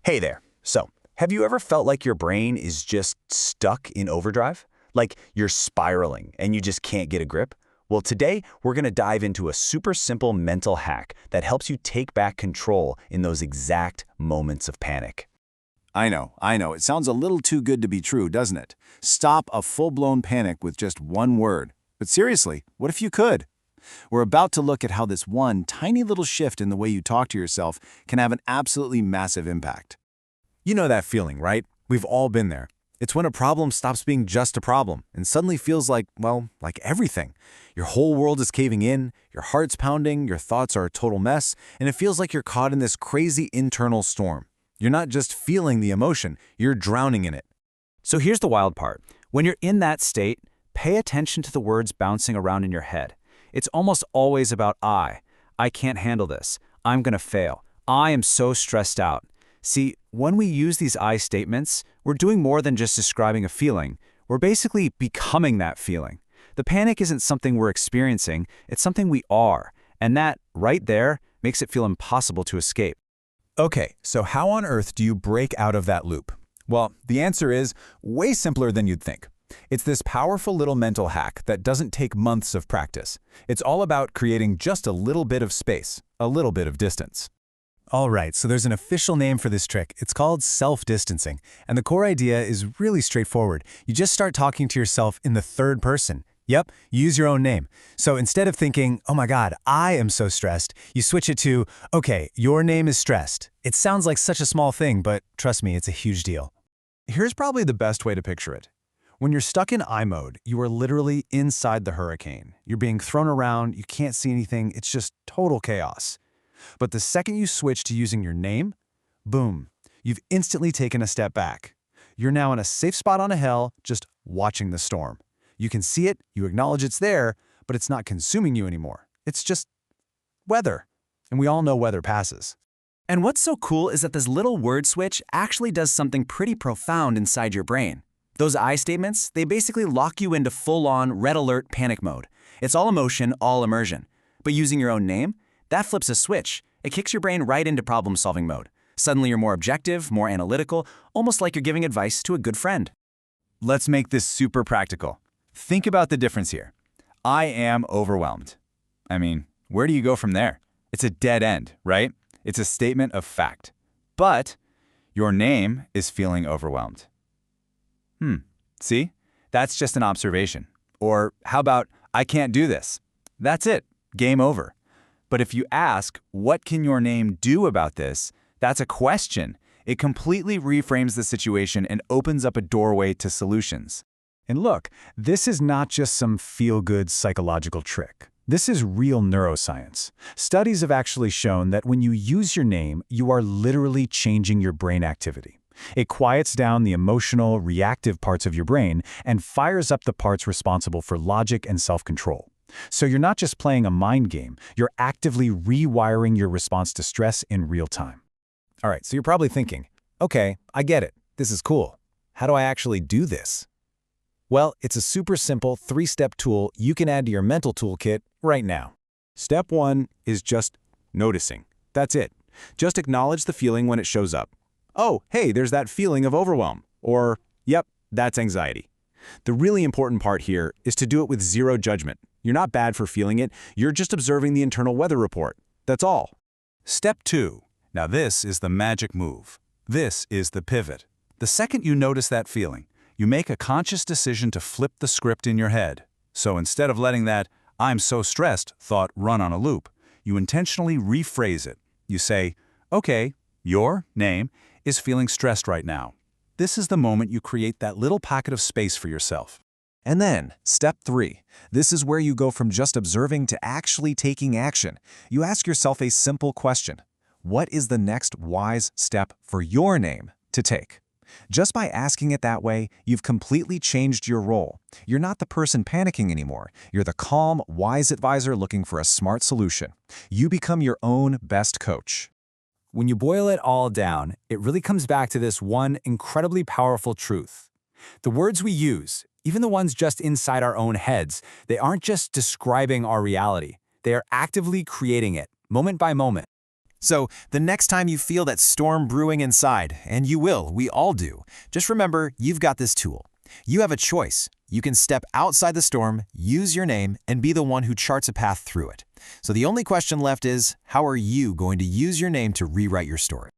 Hey there. So, have you ever felt like your brain is just stuck in overdrive? Like you're spiraling and you just can't get a grip? Well, today we're going to dive into a super simple mental hack that helps you take back control in those exact moments of panic. I know. It sounds a little too good to be true, doesn't it? Stop a full-blown panic with just one word. But seriously, what if you could? We're about to look at how this one tiny little shift in the way you talk to yourself can have an absolutely massive impact. You know that feeling, right? We've all been there. It's when a problem stops being just a problem and suddenly feels like, well, like everything. Your whole world is caving in, your heart's pounding, your thoughts are a total mess, and it feels like you're caught in this crazy internal storm. You're not just feeling the emotion, you're drowning in it. So here's the wild part. When you're in that state, pay attention to the words bouncing around in your head. It's almost always about I can't handle this. I'm gonna fail. I am so stressed out. See, when we use these I statements, we're doing more than just describing a feeling. We're basically becoming that feeling. The panic isn't something we're experiencing, it's something we are. And that, right there, makes it feel impossible to escape. Okay, so how on earth do you break out of that loop? Well, the answer is way simpler than you'd think. It's this powerful little mental hack that doesn't take months of practice. It's all about creating just a little bit of space, a little bit of distance. All right, so there's an official name for this trick. It's called self-distancing, and the core idea is really straightforward. You just start talking to yourself in the third person. Yep, use your own name. So instead of thinking, oh my God, I am so stressed, you switch it to, okay, your name is stressed. It sounds like such a small thing, but trust me, it's a huge deal. Here's probably the best way to picture it. When you're stuck in I mode, you are literally inside the hurricane. You're being thrown around, you can't see anything, it's just total chaos. But the second you switch to using your name, boom, you've instantly taken a step back. You're now in a safe spot on a hill, just watching the storm. You can see it, you acknowledge it's there, but it's not consuming you anymore. It's just weather. And we all know weather passes. And what's so cool is that this little word switch actually does something pretty profound inside your brain. Those I statements, they basically lock you into full-on red alert panic mode. It's all emotion, all immersion. But using your own name, that flips a switch. It kicks your brain right into problem-solving mode. Suddenly you're more objective, more analytical, almost like you're giving advice to a good friend. Let's make this super practical. Think about the difference here. I am overwhelmed. I mean, where do you go from there? It's a dead end, right? It's a statement of fact. But your name is feeling overwhelmed. See? That's just an observation. Or how about, I can't do this? That's it. Game over. But if you ask, what can your name do about this? That's a question. It completely reframes the situation and opens up a doorway to solutions. And look, this is not just some feel-good psychological trick. This is real neuroscience. Studies have actually shown that when you use your name, you are literally changing your brain activity. It quiets down the emotional, reactive parts of your brain and fires up the parts responsible for logic and self-control. So you're not just playing a mind game, you're actively rewiring your response to stress in real time. All right, so you're probably thinking, okay, I get it. This is cool. How do I actually do this? Well, it's a super simple 3-step tool you can add to your mental toolkit right now. Step 1 is just noticing. That's it. Just acknowledge the feeling when it shows up. Oh, hey, there's that feeling of overwhelm. Or, yep, that's anxiety. The really important part here is to do it with zero judgment. You're not bad for feeling it, you're just observing the internal weather report. That's all. Step 2. Now this is the magic move. This is the pivot. The second you notice that feeling, you make a conscious decision to flip the script in your head. So instead of letting that, I'm so stressed, thought run on a loop, you intentionally rephrase it. You say, okay, your name is feeling stressed right now. This is the moment you create that little pocket of space for yourself. And then, step 3. This is where you go from just observing to actually taking action. You ask yourself a simple question. What is the next wise step for your name to take? Just by asking it that way, you've completely changed your role. You're not the person panicking anymore. You're the calm, wise advisor looking for a smart solution. You become your own best coach. When you boil it all down, it really comes back to this one incredibly powerful truth. The words we use, even the ones just inside our own heads, they aren't just describing our reality. They are actively creating it, moment by moment. So, the next time you feel that storm brewing inside, and you will, we all do, just remember you've got this tool. You have a choice. You can step outside the storm, use your name, and be the one who charts a path through it. So the only question left is, how are you going to use your name to rewrite your story?